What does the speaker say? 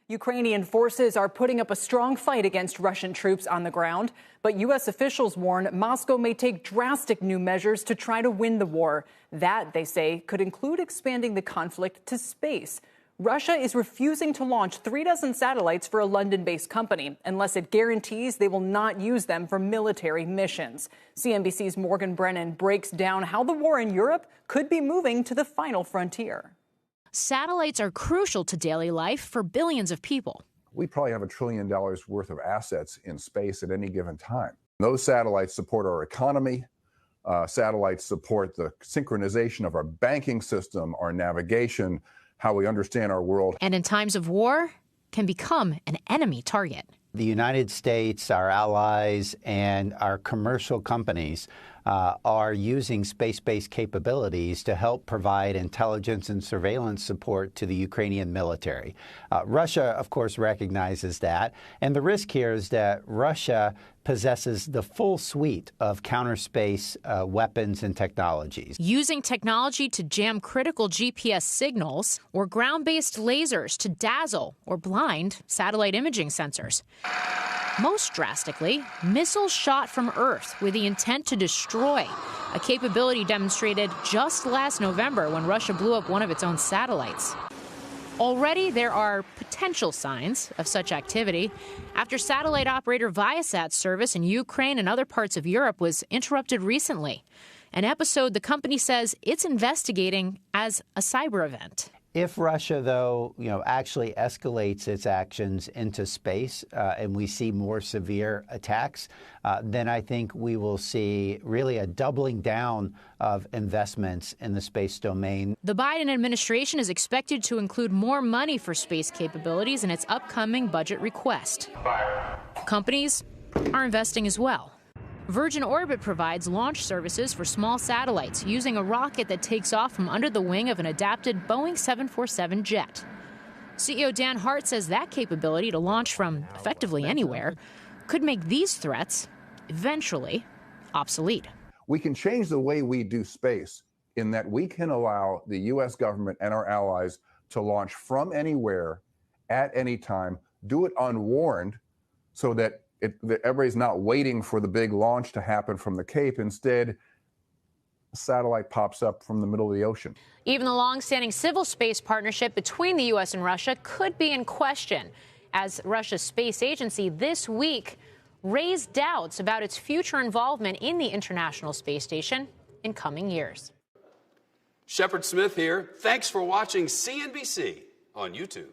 Ukrainian forces are putting up a strong fight against Russian troops on the ground, but U.S. officials warn Moscow may take drastic new measures to try to win the war. That, they say, could include expanding the conflict to space. Russia is refusing to launch 36 satellites for a London-based company unless it guarantees they will not use them for military missions. CNBC's Morgan Brennan breaks down how the war in Europe could be moving to the final frontier. Satellites are crucial to daily life for billions of people. We probably have $1 trillion worth of assets in space at any given time. Those satellites support our economy. Satellites support the synchronization of our banking system, our navigation, how we understand our world. And in times of war, can become an enemy target. The United States, our allies, and our commercial companies are using space-based capabilities to help provide intelligence and surveillance support to the Ukrainian military. Russia, of course, recognizes that. And the risk here is that Russia possesses the full suite of counter-space weapons and technologies. Using technology to jam critical GPS signals or ground-based lasers to dazzle or blind satellite imaging sensors. Most drastically, missiles shot from Earth with the intent to destroy, a capability demonstrated just last November when Russia blew up one of its own satellites. Already, there are potential signs of such activity after satellite operator Viasat's service in Ukraine and other parts of Europe was interrupted recently, an episode the company says it's investigating as a cyber event. If Russia, though, actually escalates its actions into space and we see more severe attacks, then I think we will see really a doubling down of investments in the space domain. The Biden administration is expected to include more money for space capabilities in its upcoming budget request. Companies are investing as well. Virgin Orbit provides launch services for small satellites using a rocket that takes off from under the wing of an adapted Boeing 747 jet. CEO Dan Hart says that capability to launch from effectively anywhere could make these threats eventually obsolete. We can change the way we do space in that we can allow the U.S. government and our allies to launch from anywhere at any time, do it unwarned so that everybody's not waiting for the big launch to happen from the Cape. Instead, a satellite pops up from the middle of the ocean. Even the long-standing civil space partnership between the U.S. and Russia could be in question as Russia's space agency this week raised doubts about its future involvement in the International Space Station in coming years. Shepard Smith here. Thanks for watching CNBC on YouTube.